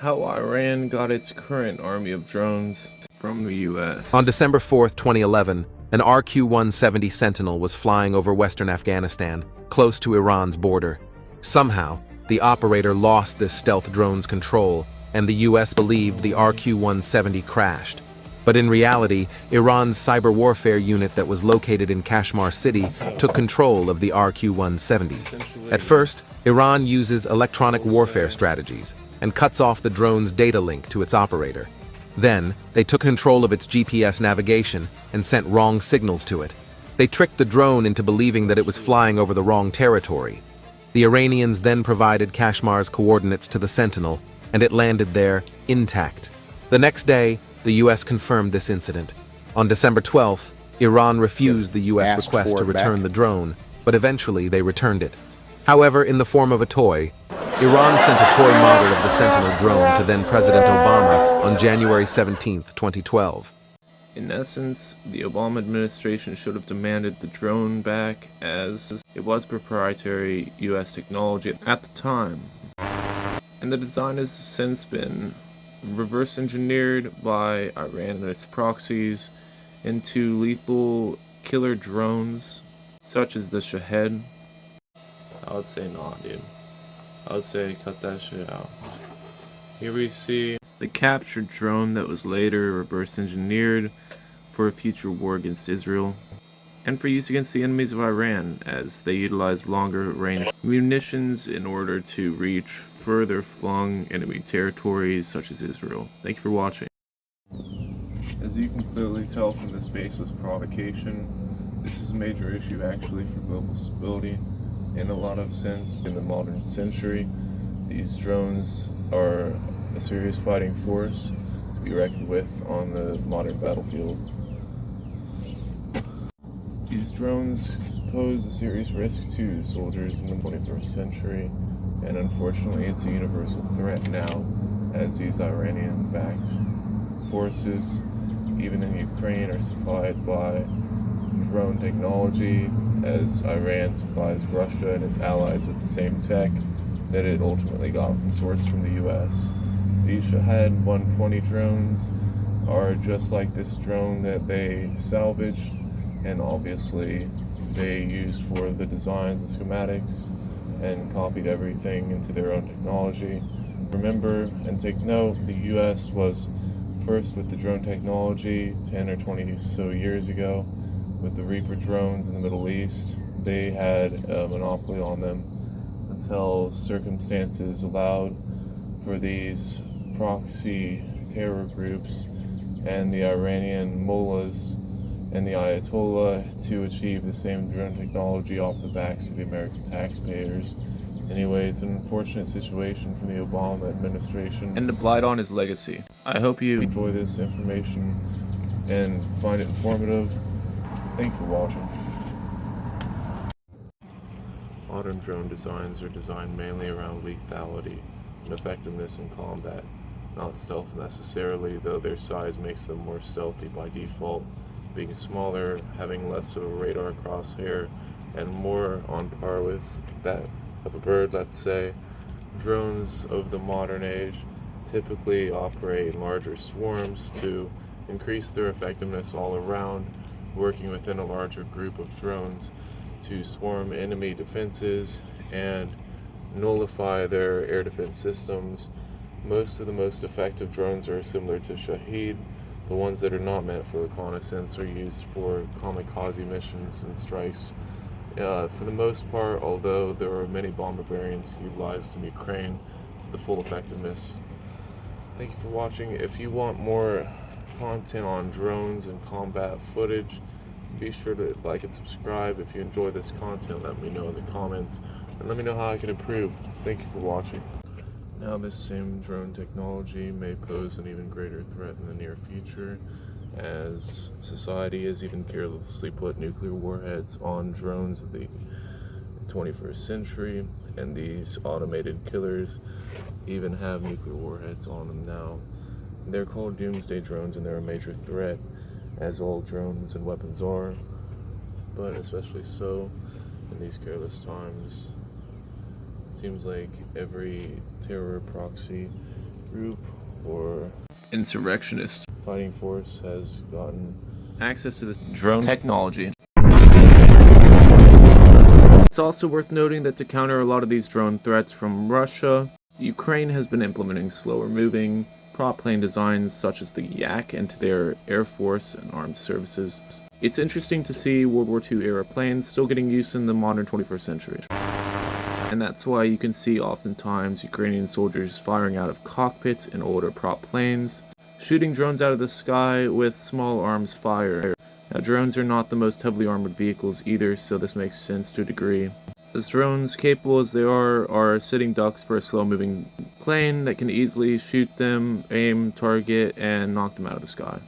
How Iran got its current army of drones from the US. On December 4th, 2011, an RQ-170 Sentinel was flying over western Afghanistan, close to Iran's border. Somehow, the operator lost this stealth drone's control, and the US believed the RQ-170 crashed. But in reality, Iran's cyber warfare unit that was located in Kashmir City took control of the RQ-170. At first, Iran uses electronic warfare strategies and cuts off the drone's data link to its operator. Then, they took control of its GPS navigation and sent wrong signals to it. They tricked the drone into believing that it was flying over the wrong territory. The Iranians then provided Kashmir's coordinates to the Sentinel, and it landed there intact. The next day, the US confirmed this incident. On December 12th, Iran refused the US request to return the drone, but eventually they returned it. However, in the form of a toy, Iran sent a toy model of the Sentinel drone to then-President Obama on January 17, 2012. In essence, the Obama administration should have demanded the drone back, as it was proprietary US technology at the time. And the design has since been reverse engineered by Iran and its proxies into lethal killer drones such as the Shahed. I would say nah, dude. I would say cut that shit out. Here we see the captured drone that was later reverse engineered for a future war against Israel and for use against the enemies of Iran, as they utilized longer range munitions in order to reach further flung enemy territories such as Israel. Thank you for watching. As you can clearly tell from this baseless provocation, this is a major issue actually for global stability. In a lot of sense, in the modern century, these drones are a serious fighting force to be reckoned with on the modern battlefield. These drones pose a serious risk to soldiers in the 21st century, and unfortunately it's a universal threat now, as these Iranian-backed forces, even in Ukraine, are supplied by drone technology, as Iran supplies Russia and its allies with the same tech that it ultimately got sourced from the US. These Shahed 120 drones are just like this drone that they salvaged, and obviously they used for the designs and schematics and copied everything into their own technology. Remember and take note, the US was first with the drone technology 10 or 20 so years ago with the Reaper drones in the Middle East. They had a monopoly on them until circumstances allowed for these proxy terror groups and the Iranian mullahs and the Ayatollah to achieve the same drone technology off the backs of the American taxpayers. Anyways, an unfortunate situation from the Obama administration. And to blight on his legacy. I hope you enjoy this information and find it informative. Thank you for watching. Modern drone designs are designed mainly around lethality and effectiveness in combat, not stealth necessarily, though their size makes them more stealthy by default, being smaller, having less of a radar crosshair, and more on par with that of a bird, let's say. Drones of the modern age typically operate in larger swarms to increase their effectiveness all around, working within a larger group of drones to swarm enemy defenses and nullify their air defense systems. Most of the most effective drones are similar to Shahed. The ones that are not meant for reconnaissance are used for kamikaze missions and strikes. For the most part, although there are many bomber variants utilized in Ukraine to the full effectiveness. Thank you for watching. If you want more content on drones and combat footage, be sure to like and subscribe. If you enjoy this content, let me know in the comments and let me know how I can improve. Thank you for watching. Now, this same drone technology may pose an even greater threat in the near future, as society has even carelessly put nuclear warheads on drones of the 21st century, and these automated killers even have nuclear warheads on them now. They're called doomsday drones, and they're a major threat, as all drones and weapons are, but especially so in these careless times. It seems like every terror proxy group or insurrectionist fighting force has gotten access to the drone technology. It's also worth noting that to counter a lot of these drone threats from Russia, Ukraine has been implementing slower moving prop plane designs such as the Yak into their air force and armed services. It's interesting to see World War II era planes still getting used in the modern 21st century. And that's why you can see oftentimes Ukrainian soldiers firing out of cockpits in older prop planes, shooting drones out of the sky with small arms fire. Now, drones are not the most heavily armored vehicles either, so this makes sense to a degree. As drones, capable as they are sitting ducks for a slow-moving plane that can easily shoot them, aim, target, and knock them out of the sky.